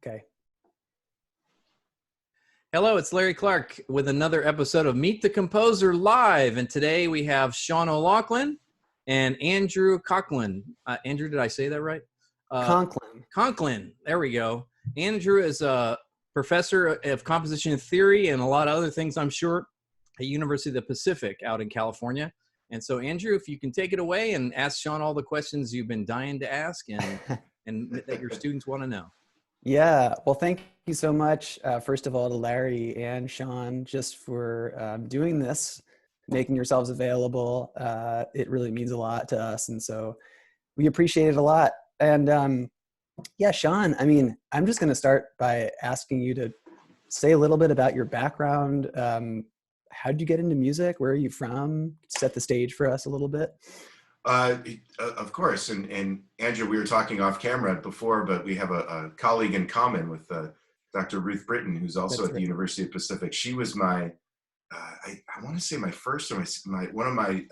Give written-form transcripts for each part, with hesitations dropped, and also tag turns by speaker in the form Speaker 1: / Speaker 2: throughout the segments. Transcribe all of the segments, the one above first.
Speaker 1: Okay.
Speaker 2: Hello, it's Larry Clark with another episode of Meet the Composer Live. And today we have Sean OLoughlin and Andrew Conklin. Andrew, did I say that right?
Speaker 1: Conklin.
Speaker 2: Conklin. There we go. Andrew is a professor of composition theory and a lot of other things, I'm sure, at University of the Pacific out in California. And so, Andrew, if you can take it away and ask Sean all the questions you've been dying to ask and that your students want to know.
Speaker 1: Yeah, well, thank you so much, first of all, to Larry and Sean, just for doing this, making yourselves available. It really means a lot to us, and so we appreciate it a lot. And yeah, Sean, I mean, I'm just going to start by asking you to say a little bit about your background. How did you get into music? Where are you from? Set the stage for us a little bit.
Speaker 3: Of course, and Andrew, we were talking off camera before, but we have a colleague in common with Dr. Ruth Britton, who's also at the University of Pacific. She was my, I want to say my first or one of my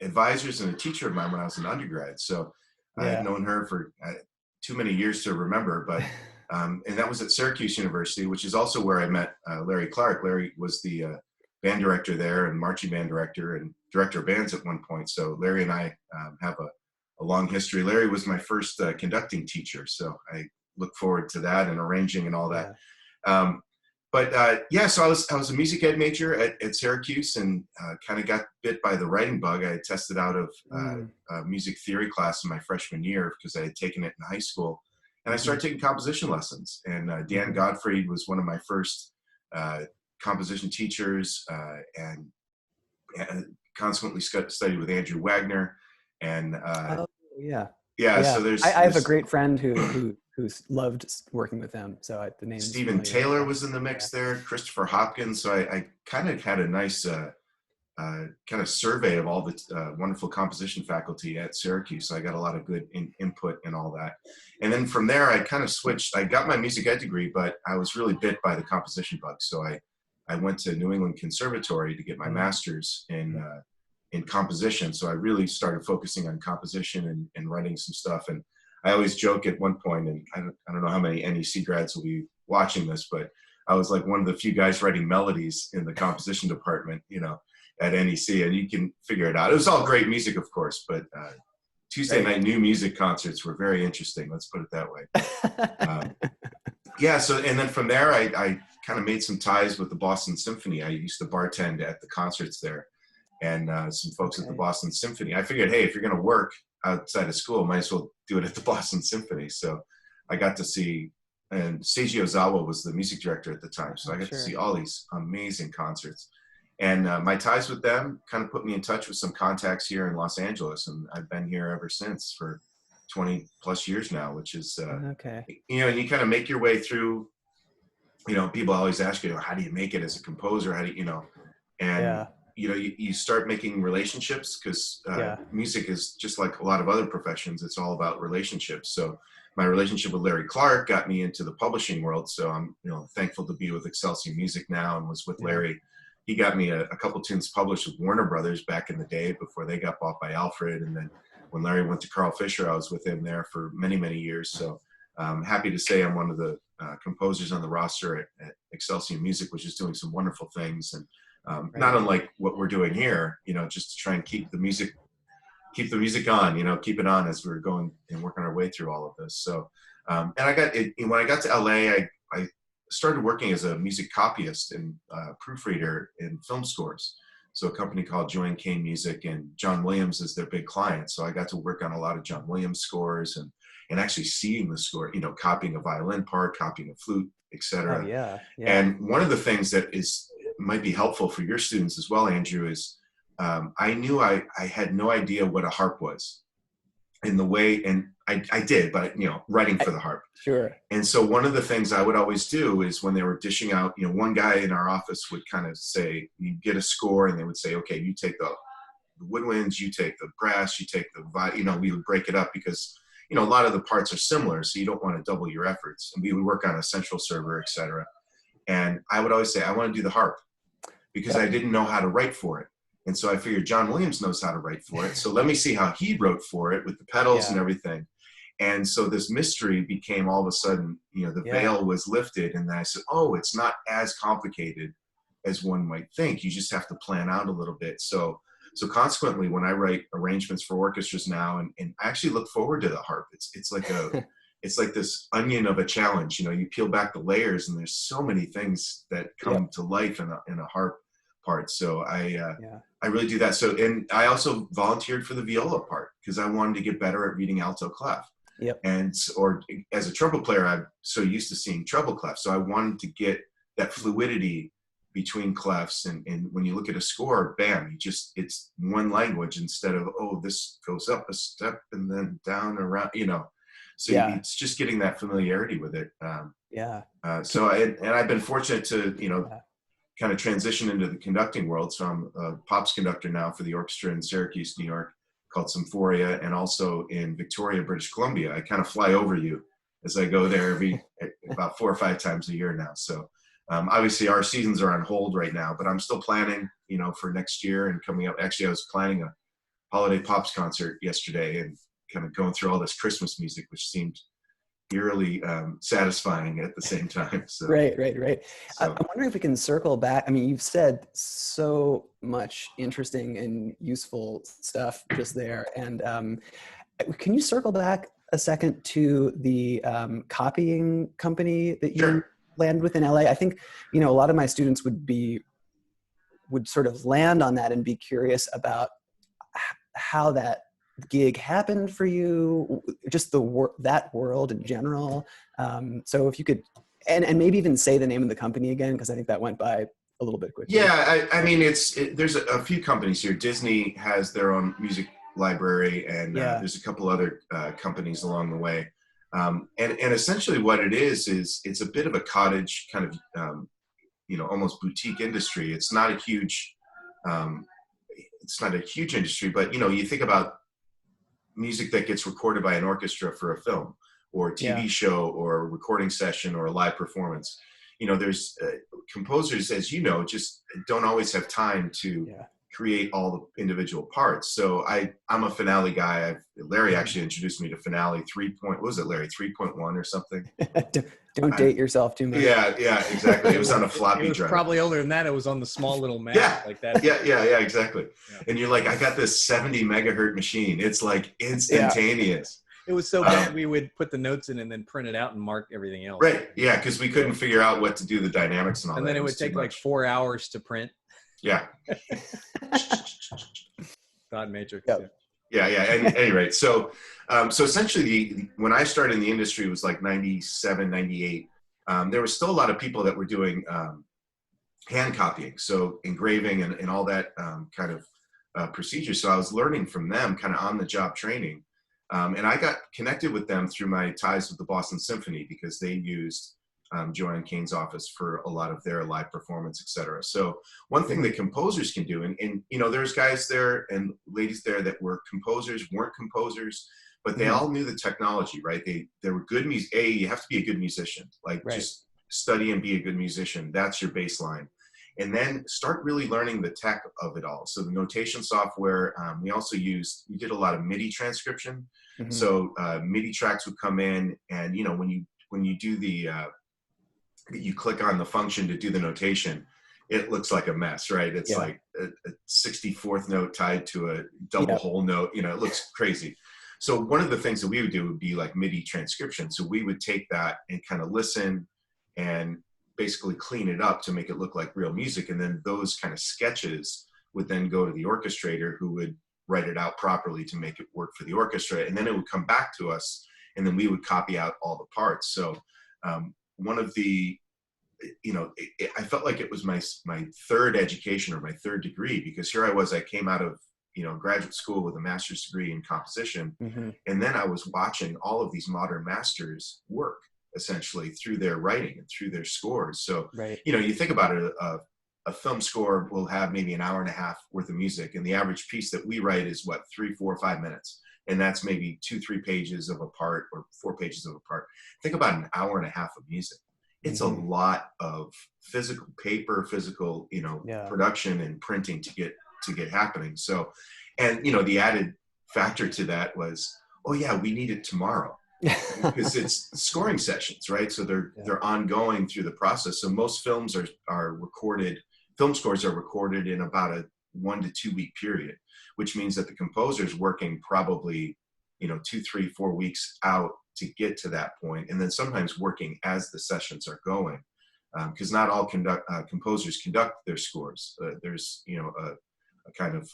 Speaker 3: advisors and a teacher of mine when I was an undergrad. So I had known her for too many years to remember, but and that was at Syracuse University, which is also where I met Larry Clark. Larry was the band director there and marching band director and director of bands at one point. So Larry and I have a long history. Larry was my first conducting teacher. So I look forward to that and arranging and all that. Yeah. So I was a music ed major at Syracuse and kind of got bit by the writing bug. I had tested out of a music theory class in my freshman year because I had taken it in high school. And I started taking composition lessons. And Dan Gottfried was one of my first composition teachers, and consequently studied with Andrew Wagner. And so
Speaker 1: I have a great friend who's loved working with them. So the name
Speaker 3: Stephen Taylor was in the mix there, Christopher Hopkins. So I kind of had a nice kind of survey of all the wonderful composition faculty at Syracuse. So I got a lot of good input and all that. And then from there, I kind of switched. I got my music ed degree, but I was really bit by the composition bug. So I went to New England Conservatory to get my master's in composition. So I really started focusing on composition and writing some stuff. And I always joke at one point, and I don't know how many NEC grads will be watching this, but I was like one of the few guys writing melodies in the composition department, at NEC, and you can figure it out. It was all great music, of course, but Tuesday night new music concerts were very interesting. Let's put it that way. So, and then from there, I kind of made some ties with the Boston Symphony. I used to bartend at the concerts there, and some folks at the Boston Symphony. I figured, hey, if you're going to work outside of school, might as well do it at the Boston Symphony. So I got to see, and Seiji Ozawa was the music director at the time. So I got to see all these amazing concerts. And my ties with them kind of put me in touch with some contacts here in Los Angeles. And I've been here ever since for 20 plus years now, which is, and you kind of make your way through, people always ask you, how do you make it as a composer? How do you start making relationships because music is just like a lot of other professions. It's all about relationships. So my relationship with Larry Clark got me into the publishing world. So I'm, thankful to be with Excelsior Music now, and was with Larry. He got me a couple tunes published with Warner Brothers back in the day before they got bought by Alfred. And then when Larry went to Carl Fisher, I was with him there for many, many years. So I'm happy to say I'm one of the composers on the roster at Excelsior Music, which is doing some wonderful things. And not unlike what we're doing here, just to try and keep the music on, keep it on as we're going and working our way through all of this. So, and I got it, when I got to LA, I started working as a music copyist and proofreader in film scores. So a company called Joy and Kane Music, and John Williams is their big client. So I got to work on a lot of John Williams scores and actually seeing the score, copying a violin part, copying a flute, etc. And one of the things that might be helpful for your students as well, Andrew, is I knew I had no idea what a harp was in the way, and I did, but writing for the harp.
Speaker 1: Sure.
Speaker 3: And so one of the things I would always do is when they were dishing out, one guy in our office would kind of say, you get a score, and they would say, okay, you take the woodwinds, you take the brass, you take the, we would break it up because, a lot of the parts are similar, so you don't want to double your efforts. And we would work on a central server, etc. And I would always say, I want to do the harp because I didn't know how to write for it. And so I figured John Williams knows how to write for it. So let me see how he wrote for it with the pedals and everything. And so this mystery became all of a sudden, the veil was lifted, and then I said, oh, it's not as complicated as one might think. You just have to plan out a little bit. So consequently, when I write arrangements for orchestras now, and I actually look forward to the harp. It's like it's like this onion of a challenge. You peel back the layers, and there's so many things that come to life in a harp part. So I really do that. So, and I also volunteered for the viola part because I wanted to get better at reading alto clef.
Speaker 1: Yep.
Speaker 3: Or as a trumpet player, I'm so used to seeing treble clef. So I wanted to get that fluidity between clefs. And when you look at a score, bam, it's one language instead of, oh, this goes up a step and then down around, So it's just getting that familiarity with it. So I've been fortunate to, kind of transition into the conducting world. So I'm a pops conductor now for the orchestra in Syracuse, New York, called Symphoria, and also in Victoria, British Columbia. I kind of fly over you as I go there about 4 or 5 times a year now. So obviously our seasons are on hold right now, but I'm still planning, for next year and coming up. Actually, I was planning a holiday pops concert yesterday and kind of going through all this Christmas music, which seemed eerily satisfying at the same time. So,
Speaker 1: Right.
Speaker 3: So.
Speaker 1: I'm wondering if we can circle back. I mean, you've said so much interesting and useful stuff just there. And can you circle back a second to the copying company that you landed with in LA? I think, a lot of my students would sort of land on that and be curious about how that gig happened for you, just that world in general. So if you could, and maybe even say the name of the company again, because I think that went by a little bit quickly.
Speaker 3: Yeah, I mean, there's a few companies here. Disney has their own music library, and there's a couple other companies along the way. And essentially what it is it's a bit of a cottage kind of, almost boutique industry. It's not a huge industry, but you think about music that gets recorded by an orchestra for a film or a TV show or a recording session or a live performance. There's composers, as just don't always have time to create all the individual parts. So I'm a finale guy. Larry actually introduced me to finale 3.1 or something.
Speaker 1: Don't date yourself too much.
Speaker 3: Yeah, exactly. It was on a floppy
Speaker 2: drive. It was probably older than that. It was on the small little Mac like that.
Speaker 3: Yeah, exactly. Yeah. And you're like, I got this 70 megahertz machine. It's like instantaneous.
Speaker 2: It was so bad we would put the notes in and then print it out and mark everything else.
Speaker 3: Right. Yeah, because we couldn't figure out what to do the dynamics and all that.
Speaker 2: And then it would take like 4 hours to print.
Speaker 3: Yeah.
Speaker 2: Dot matrix.
Speaker 3: Yep. Yeah. At any rate, so essentially, when I started in the industry, it was like 97, 98. There was still a lot of people that were doing hand copying, so engraving and all that kind of procedure. So I was learning from them, kind of on the job training, and I got connected with them through my ties with the Boston Symphony because they used Joanne Kane's office for a lot of their live performance, etc. So one thing that composers can do, and there's guys there and ladies there that were composers, weren't composers, but they all knew the technology, right? They were good you have to be a good musician, just study and be a good musician. That's your baseline. And then start really learning the tech of it all. So the notation software, we did a lot of MIDI transcription. Mm-hmm. So MIDI tracks would come in, and when you do you click on the function to do the notation, it looks like a mess, right? It's like a 64th note tied to a double whole note. It looks crazy. So one of the things that we would do would be like MIDI transcription. So we would take that and kind of listen and basically clean it up to make it look like real music. And then those kind of sketches would then go to the orchestrator, who would write it out properly to make it work for the orchestra. And then it would come back to us, and then we would copy out all the parts. So one of the, I felt like it was my third education or my third degree, because here I came out of, graduate school with a master's degree in composition. Mm-hmm. And then I was watching all of these modern masters work essentially through their writing and through their scores. So, you think about it, a film score will have maybe an hour and a half worth of music. And the average piece that we write is 3, 4, 5 minutes. And that's maybe 2-3 pages of a part or 4 pages of a part. Think about an hour and a half of music. It's a lot of physical paper, production and printing to get happening. So, and the added factor to that was, we need it tomorrow. because it's scoring sessions, right? So they're ongoing through the process. So most films are recorded. Film scores are recorded in about a 1 to 2 week period, which means that the composer's working probably 2, 3, 4 weeks out to get to that point, and then sometimes working as the sessions are going, because not all composers conduct their scores. There's a kind of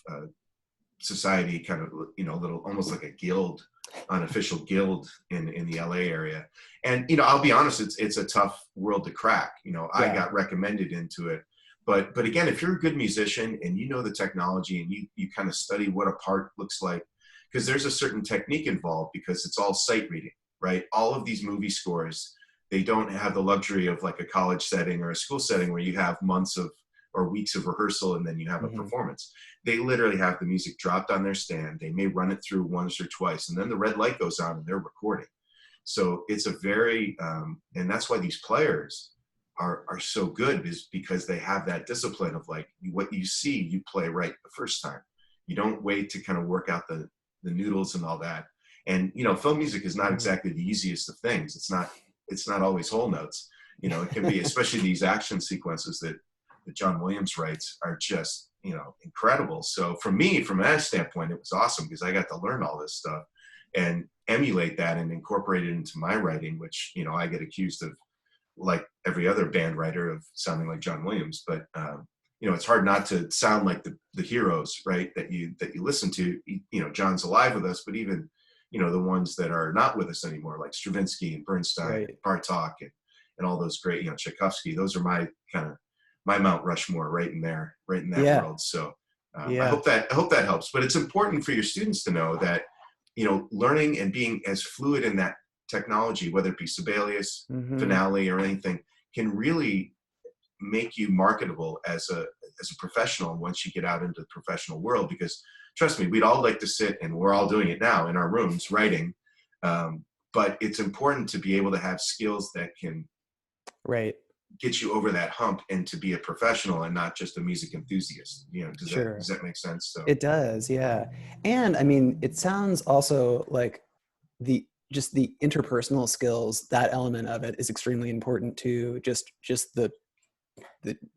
Speaker 3: society, kind of a little almost like a guild, unofficial guild in the LA area. And I'll be honest, it's a tough world to crack. I got recommended into it, but again, if you're a good musician and you know the technology and you kind of study what a part looks like, because there's a certain technique involved, because it's all sight reading, right? All of these movie scores, they don't have the luxury of like a college setting or a school setting where you have months of or weeks of rehearsal and then you have a performance. They literally have the music dropped on their stand. They may run it through once or twice, and then the red light goes on and they're recording. So it's a very, and that's why these players are so good, is because they have that discipline of like, what you see, you play right the first time. You don't wait to kind of work out the noodles and all that. And, film music is not exactly the easiest of things. It's not always whole notes. It can be, especially these action sequences that John Williams writes are just, incredible. So for me, from that standpoint, it was awesome because I got to learn all this stuff and emulate that and incorporate it into my writing, which, I get accused of, like every other band writer, of sounding like John Williams. But, it's hard not to sound like the heroes, right, that you listen to. John's alive with us, but even, the ones that are not with us anymore, like Stravinsky and Bernstein, and Bartok, and all those great, Tchaikovsky. Those are my Mount Rushmore right in that world. So I hope that helps. But it's important for your students to know that, learning and being as fluid in that technology, whether it be Sibelius, Finale, or anything, can really make you marketable as a professional once you get out into the professional world. Because trust me, we'd all like to sit, and we're all doing it now in our rooms writing, but it's important to be able to have skills that can get you over that hump and to be a professional and not just a music enthusiast. Does that make sense? So
Speaker 1: it does, yeah. And I mean, it sounds also like the interpersonal skills, that element of it is extremely important too. Just the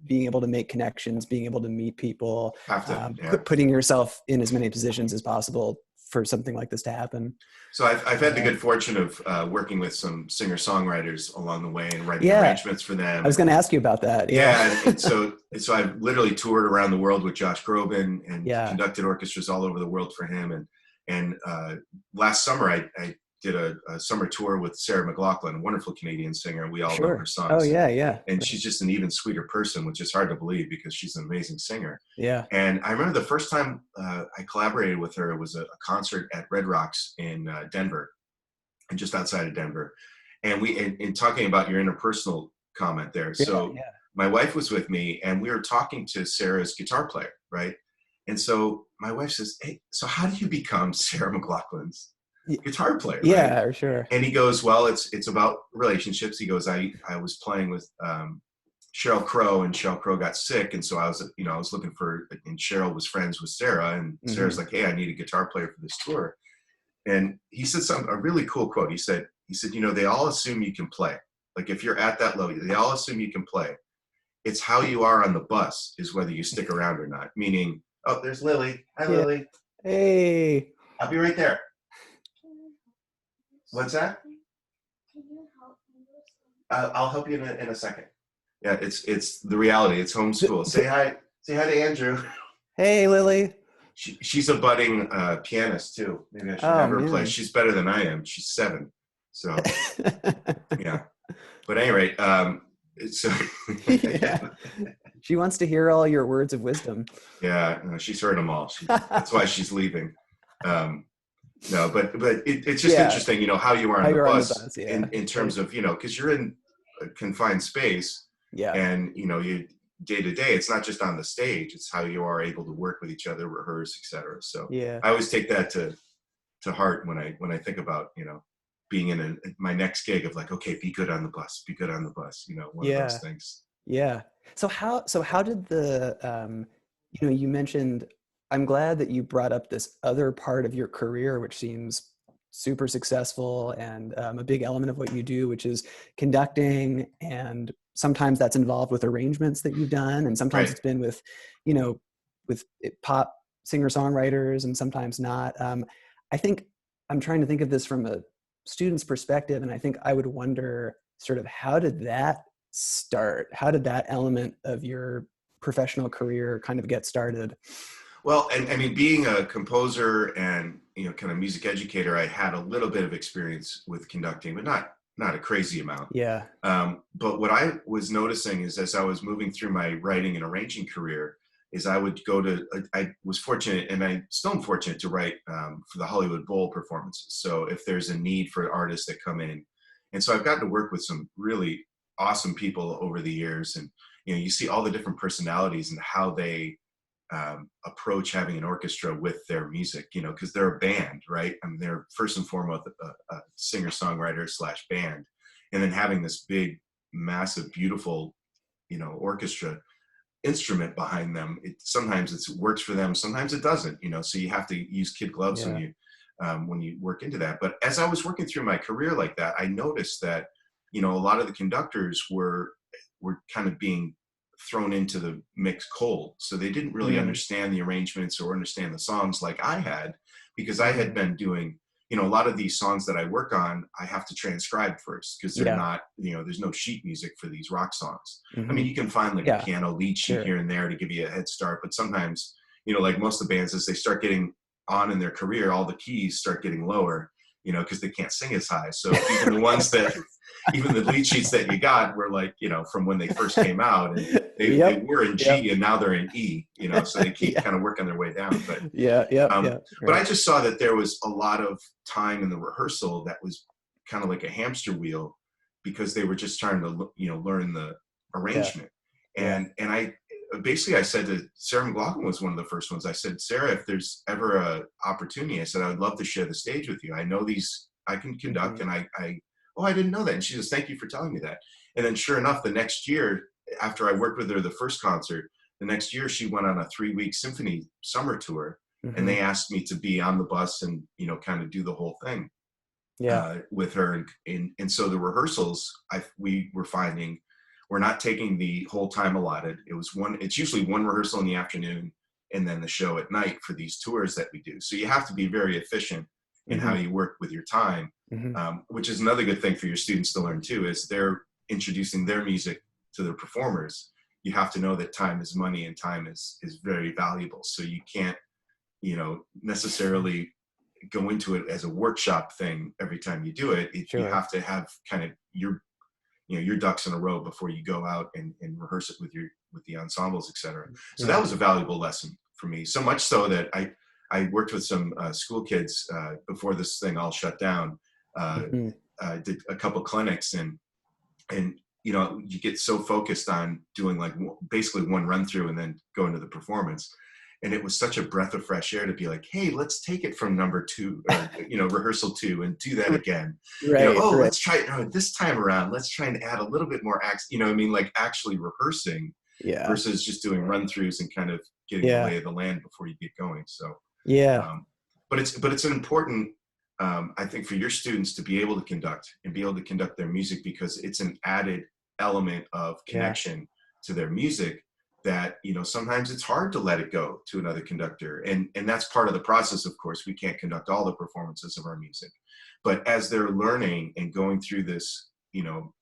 Speaker 1: being able to make connections, being able to meet people, putting yourself in as many positions as possible for something like this to happen.
Speaker 3: So I've had the good fortune of working with some singer-songwriters along the way and writing arrangements for them.
Speaker 1: I was going to ask you about that.
Speaker 3: And so I've literally toured around the world with Josh Groban and conducted orchestras all over the world for him. And last summer I did a summer tour with Sarah McLaughlin, a wonderful Canadian singer. We all love her songs.
Speaker 1: Oh yeah.
Speaker 3: And she's just an even sweeter person, which is hard to believe because she's an amazing singer.
Speaker 1: Yeah.
Speaker 3: And I remember the first time I collaborated with her, it was a concert at Red Rocks in Denver, and just outside of Denver. And in talking about your interpersonal comment there. My wife was with me, and we were talking to Sarah's guitar player, right? And so my wife says, "Hey, so how do you become Sarah McLaughlin's guitar player?"
Speaker 1: Yeah,
Speaker 3: right?
Speaker 1: sure.
Speaker 3: And he goes, "Well, it's about relationships." He goes, I was playing with Sheryl Crow, and Sheryl Crow got sick, and so I was looking for, and Sheryl was friends with Sarah, and Sarah's like, "Hey, I need a guitar player for this tour." And he said a really cool quote. He said, "They all assume you can play. Like if you're at that level, they all assume you can play. It's how you are on the bus is whether you stick around or not." Meaning, oh, there's Lily. Hi, Lily.
Speaker 1: Hey.
Speaker 3: I'll be right there. What's that? I'll help you in a second. Yeah, it's the reality. It's homeschool. Say hi to Andrew.
Speaker 1: Hey, Lily.
Speaker 3: She's a budding pianist too. Maybe I should have her play. She's better than I am. She's 7. So yeah. But at any rate,
Speaker 1: she wants to hear all your words of wisdom.
Speaker 3: Yeah, no, she's heard them all. That's why she's leaving. No, but it's just interesting, how you are on the bus in terms of, because you're in a confined space, and you day to day, it's not just on the stage, it's how you are able to work with each other, rehearse, etc. So I always take that to heart when I think about, being in my next gig of like, okay, be good on the bus, one of those things.
Speaker 1: Yeah. So how did the, you mentioned, I'm glad that you brought up this other part of your career, which seems super successful and a big element of what you do, which is conducting. And sometimes that's involved with arrangements that you've done. And sometimes
Speaker 3: Right.
Speaker 1: it's been with, you know, with pop singer-songwriters and sometimes not. I think I'm trying to think of this from a student's perspective. And I think I would wonder sort of how did that start? How did that element of your professional career kind of get started?
Speaker 3: Well, and I mean, being a composer and, you know, kind of music educator, I had a little bit of experience with conducting, but not a crazy amount.
Speaker 1: Yeah.
Speaker 3: But what I was noticing is as I was moving through my writing and arranging career, is I would go to, I was fortunate, and I still am fortunate to write for the Hollywood Bowl performances. So if there's a need for artists that come in, and so I've gotten to work with some really awesome people over the years, and you know, you see all the different personalities and how they approach having an orchestra with their music, you know, because they're a band, right? I mean, they're first and foremost a singer-songwriter / band, and then having this big, massive, beautiful, you know, orchestra instrument behind them. Sometimes it works for them, sometimes it doesn't, you know, so you have to use kid gloves when you work into that. But as I was working through my career like that, I noticed that, you know, a lot of the conductors were kind of being thrown into the mix cold. So they didn't really understand the arrangements or understand the songs like I had, because I had been doing, you know, a lot of these songs that I work on, I have to transcribe first because they're not, you know, there's no sheet music for these rock songs. I mean, you can find like a piano lead sheet here and there to give you a head start, but sometimes, you know, like most of the bands, as they start getting on in their career, all the keys start getting lower, you know, because they can't sing as high. So even the ones that, even the lead sheets that you got were like, you know, from when they first came out, and they were in G and now they're in E, you know, so they keep kind of working their way down. But but I just saw that there was a lot of time in the rehearsal that was kind of like a hamster wheel, because they were just trying to, you know, learn the arrangement. And I basically, I said to Sarah McLaughlin, was one of the first ones. I said, Sarah, if there's ever a opportunity, I said, I would love to share the stage with you. I know these, I can conduct, and oh, I didn't know that. And she says, thank you for telling me that. And then sure enough, the next year, after I worked with her the first concert, the next year she went on a 3-week symphony summer tour, and they asked me to be on the bus and, you know, kind of do the whole thing with her. And so the rehearsals, we were finding, we're not taking the whole time allotted. It's usually one rehearsal in the afternoon and then the show at night for these tours that we do. So you have to be very efficient in how you work with your time, which is another good thing for your students to learn too, is they're introducing their music to their performers. You have to know that time is money and time is very valuable. So you can't, you know, necessarily go into it as a workshop thing every time you do it. You have to have kind of your ducks in a row before you go out and rehearse it with the ensembles, etc. So that was a valuable lesson for me. So much so that I worked with some school kids before this thing all shut down. Did a couple clinics, and you know, you get so focused on doing like basically one run through and then go into the performance. And it was such a breath of fresh air to be like, hey, let's take it from number 2, or, you know, rehearsal 2, and do that again. Let's try it this time around. Let's try and add a little bit more acts. You know what I mean? Like actually rehearsing versus just doing run throughs and kind of getting the lay of the land before you get going. So, but it's an important, I think, for your students to be able to conduct and be able to conduct their music, because it's an added element of connection to their music that, you know, sometimes it's hard to let it go to another conductor. And that's part of the process, of course. We can't conduct all the performances of our music. But as they're learning and going through this, you know,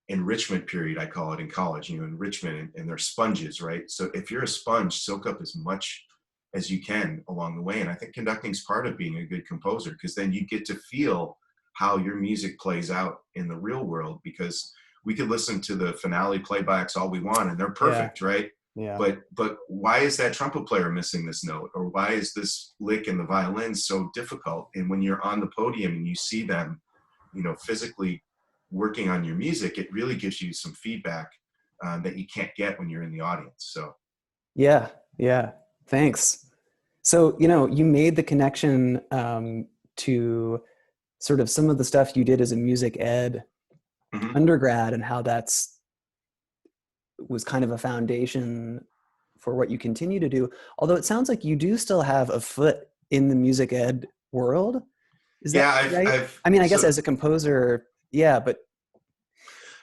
Speaker 3: enrichment period, I call it in college, you know, enrichment, and they're sponges, right? So if you're a sponge, soak up as much as you can along the way. And I think conducting is part of being a good composer, because then you get to feel how your music plays out in the real world, because we could listen to the finale playbacks all we want and they're perfect, right? But why is that trumpet player missing this note? Or why is this lick in the violin so difficult? And when you're on the podium and you see them, you know, physically working on your music, it really gives you some feedback that you can't get when you're in the audience. So
Speaker 1: thanks. So, you know, you made the connection to sort of some of the stuff you did as a music ed undergrad, and how was kind of a foundation for what you continue to do. Although it sounds like you do still have a foot in the music ed world. Is that
Speaker 3: Yeah,
Speaker 1: right?
Speaker 3: I've
Speaker 1: I mean, I guess
Speaker 3: so
Speaker 1: as a composer, yeah, but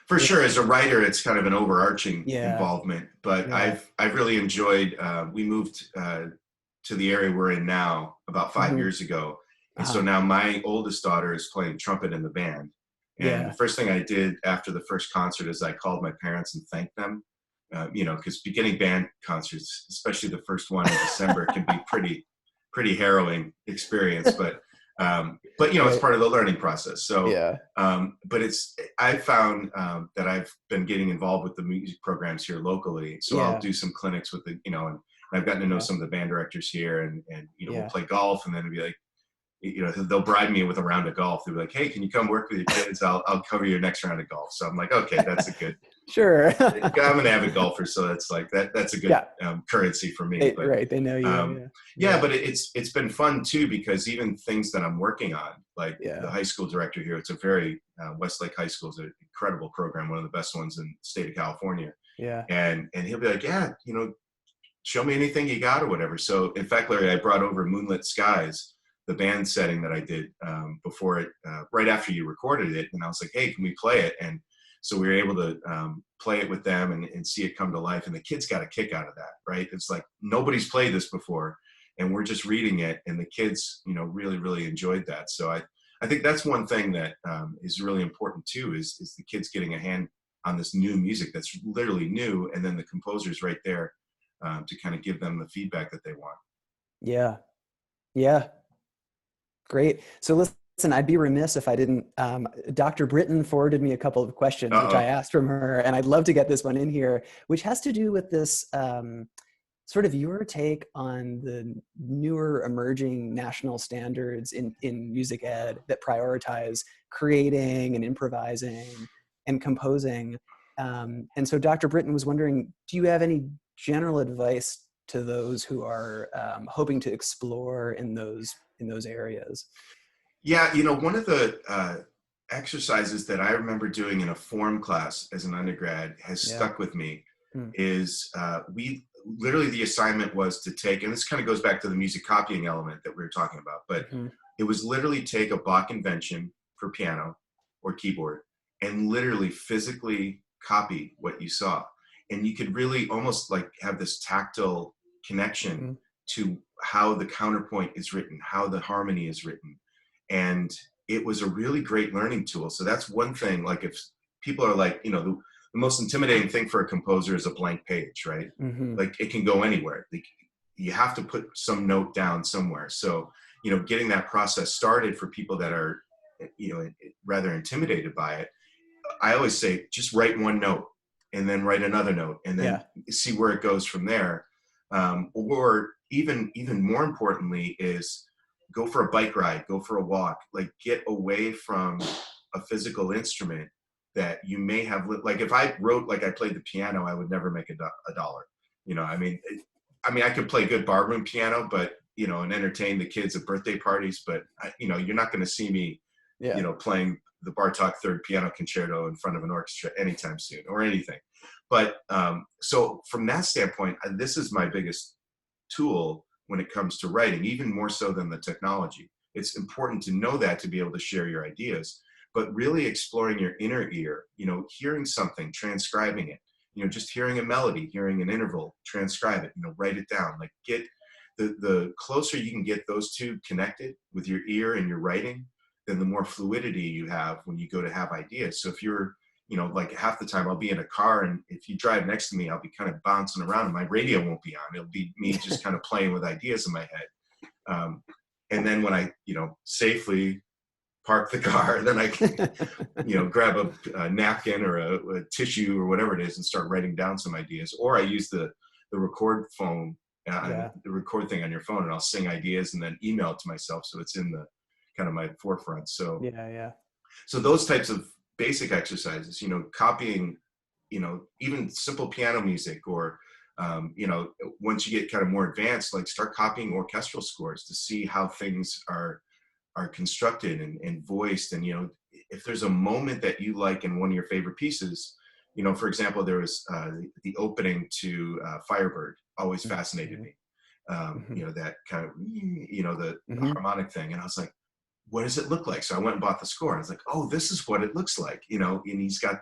Speaker 3: for
Speaker 1: with,
Speaker 3: sure, as a writer, it's kind of an overarching
Speaker 1: yeah,
Speaker 3: involvement. But
Speaker 1: yeah.
Speaker 3: I've really enjoyed. We moved to the area we're in now about 5 years ago, and so
Speaker 1: Uh-huh.
Speaker 3: now my oldest daughter is playing trumpet in the band. And the
Speaker 1: Yeah.
Speaker 3: first thing I did after the first concert is I called my parents and thanked them. Because beginning band concerts, especially the first one in December, can be pretty harrowing experience. But it's
Speaker 1: Right.
Speaker 3: part of the learning process. So
Speaker 1: Yeah.
Speaker 3: but I found that I've been getting involved with the music programs here locally. So I'll
Speaker 1: Yeah.
Speaker 3: do some clinics with and I've gotten to know
Speaker 1: Yeah.
Speaker 3: some of the band directors here, and we'll
Speaker 1: Yeah.
Speaker 3: play golf, and then it'll be like, they'll bribe me with a round of golf. They'll be like, hey, can you come work with your kids? I'll cover your next round of golf. So I'm like, okay, that's a good.
Speaker 1: Sure.
Speaker 3: I'm an avid golfer, so it's like that's a good
Speaker 1: Yeah.
Speaker 3: currency for me. But
Speaker 1: Right. They know you.
Speaker 3: um,
Speaker 1: Yeah.
Speaker 3: yeah,
Speaker 1: Yeah.
Speaker 3: but it's been fun too, because even things that I'm working on, like the
Speaker 1: Yeah.
Speaker 3: high school director here, it's a very Westlake High School is an incredible program, one of the best ones in the state of California,
Speaker 1: Yeah.
Speaker 3: and he'll be like, yeah, show me anything you got or whatever. So in fact, Larry, I brought over Moonlit Skies, the band setting that I did before it, right after you recorded it, and I was like, hey, can we play it? And so we were able to play it with them and see it come to life. And the kids got a kick out of that, right? It's like nobody's played this before, and we're just reading it, and the kids, really, really enjoyed that. So I think that's one thing that is really important too, is the kids getting a hand on this new music that's literally new, and then the composer's right there to kind of give them the feedback that they want.
Speaker 1: Yeah. Yeah. Great. So listen, I'd be remiss if I didn't. Dr. Britton forwarded me a couple of questions, which I
Speaker 3: Uh-oh.
Speaker 1: asked from her, and I'd love to get this one in here, which has to do with this sort of your take on the newer emerging national standards in music ed that prioritize creating and improvising and composing. And so Dr. Britton was wondering, do you have any general advice to those who are hoping to explore in those areas?
Speaker 3: Yeah, one of the exercises that I remember doing in a form class as an undergrad has
Speaker 1: Yeah.
Speaker 3: stuck with me
Speaker 1: Hmm.
Speaker 3: is we literally, the assignment was to take, and this kind of goes back to the music copying element that we were talking about, but
Speaker 1: Mhm.
Speaker 3: it was literally take a Bach invention for piano or keyboard and literally physically copy what you saw. And you could really almost like have this tactile connection
Speaker 1: Mhm.
Speaker 3: to how the counterpoint is written, how the harmony is written. And it was a really great learning tool. So that's one thing, like if people are like, the most intimidating thing for a composer is a blank page, right?
Speaker 1: Mhm.
Speaker 3: Like it can go anywhere. Like, you have to put some note down somewhere. So, getting that process started for people that are, rather intimidated by it, I always say, just write one note and then write another note and then
Speaker 1: Yeah.
Speaker 3: see where it goes from there. Or even more importantly is go for a bike ride, go for a walk, like get away from a physical instrument that you may have, like if I wrote like I played the piano, I would never make a dollar. I could play good barroom piano, but and entertain the kids at birthday parties, but you're not going to see me,
Speaker 1: Yeah.
Speaker 3: playing the Bartok Third Piano Concerto in front of an orchestra anytime soon or anything. But so from that standpoint, this is my biggest tool when it comes to writing, even more so than the technology. It's important to know that to be able to share your ideas, but really exploring your inner ear, hearing something, transcribing it, just hearing a melody, hearing an interval, transcribe it, write it down, like get the closer you can get those two connected with your ear and your writing, then the more fluidity you have when you go to have ideas. So if you're, like half the time I'll be in a car, and if you drive next to me, I'll be kind of bouncing around and my radio won't be on. It'll be me just kind of playing with ideas in my head. And then when I, safely park the car, then I can, grab a napkin or a tissue or whatever it is and start writing down some ideas. Or I use the record phone,
Speaker 1: Yeah.
Speaker 3: the record thing on your phone, and I'll sing ideas and then email it to myself. So it's in the kind of my forefront. So,
Speaker 1: Yeah. Yeah.
Speaker 3: so those types of basic exercises, copying, even simple piano music, or, once you get kind of more advanced, like start copying orchestral scores to see how things are constructed and voiced. And, if there's a moment that you like in one of your favorite pieces, for example, there was the opening to Firebird always fascinated me.
Speaker 1: Mhm.
Speaker 3: That kind of, the
Speaker 1: Mhm.
Speaker 3: harmonic thing. And I was like, what does it look like? So I went and bought the score. I was like, oh, this is what it looks like, you know, and he's got,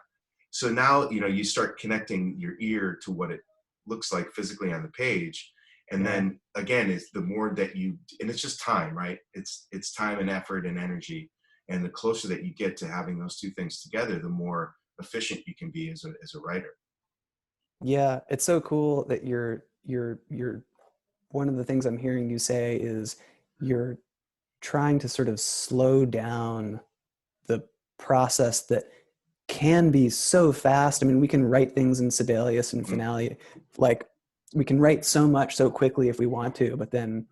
Speaker 3: so now, you know, you start connecting your ear to what it looks like physically on the page. And then again, it's the more that you, and it's just time, right? It's time and effort and energy. And the closer that you get to having those two things together, the more efficient you can be as a writer.
Speaker 1: Yeah, it's so cool that you're one of the things I'm hearing you say is you're trying to sort of slow down the process that can be so fast. I mean, we can write things in Sibelius and Finale, like we can write so much so quickly if we want to, but then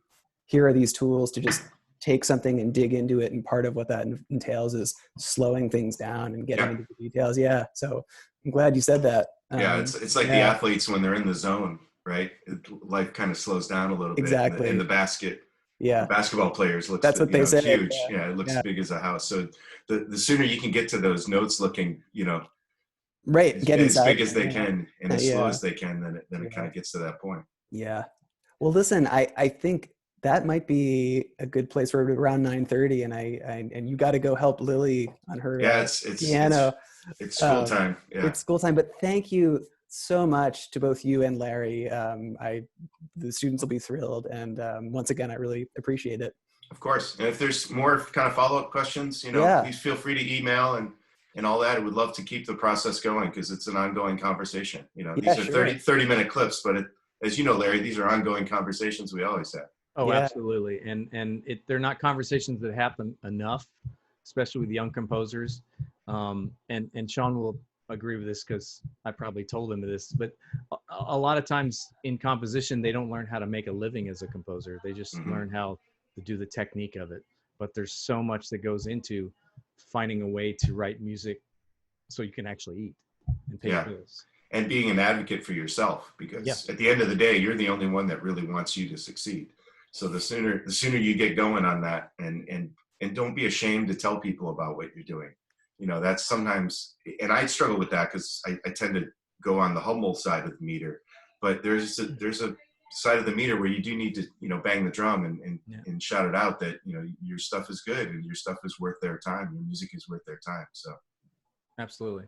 Speaker 1: here are these tools to just take something and dig into it. And part of what that entails is slowing things down and getting into the details. Yeah. So I'm glad you said that.
Speaker 3: Yeah, it's like the athletes when they're in the zone, right? Life kind of slows down a little bit.
Speaker 1: Exactly.
Speaker 3: In the basket,
Speaker 1: yeah,
Speaker 3: the basketball players looks,
Speaker 1: that's what they say.
Speaker 3: Huge. Yeah, it looks big as a house. So the sooner you can get to those notes looking, you know,
Speaker 1: right,
Speaker 3: as
Speaker 1: inside,
Speaker 3: big as they can and as slow as they can, then it kind of gets to that point.
Speaker 1: Yeah. Well, listen, I think that might be a good place for around 9:30, and you got to go help Lily on her piano.
Speaker 3: It's school time. Yeah.
Speaker 1: It's school time, but thank you so much to both you and Larry. The students will be thrilled, and once again, I really appreciate it.
Speaker 3: Of course, and if there's more kind of follow-up questions, you know, please feel free to email and all that. I would love to keep the process going because it's an ongoing conversation. You know, these are 30-minute clips, but as you know, Larry, these are ongoing conversations we always have.
Speaker 2: Oh, absolutely. And they're not conversations that happen enough, especially with young composers. And Sean will agree with this because I probably told him this, but a lot of times in composition, they don't learn how to make a living as a composer. They just learn how to do the technique of it. But there's so much that goes into finding a way to write music so you can actually eat and pay bills.
Speaker 3: And being an advocate for yourself, because at the end of the day, you're the only one that really wants you to succeed. So the sooner you get going on that, and don't be ashamed to tell people about what you're doing. You know, that's sometimes, and I struggle with that because I tend to go on the humble side of the meter, but there's a side of the meter where you do need to, you know, bang the drum and shout it out that, you know, your stuff is good and your stuff is worth their time. Your music is worth their time. So.
Speaker 2: Absolutely.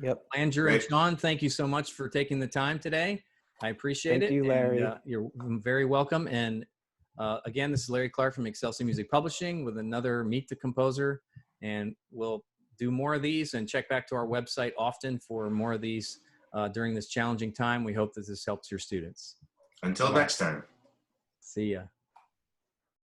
Speaker 1: Yep.
Speaker 2: Andrew and Sean, thank you so much for taking the time today. I appreciate it.
Speaker 1: Thank you, Larry.
Speaker 2: And, you're very welcome. And again, this is Larry Clark from Excelsior Music Publishing with another Meet the Composer. And we'll do more of these and check back to our website often for more of these during this challenging time. We hope that this helps your students.
Speaker 3: Until next time.
Speaker 2: See ya.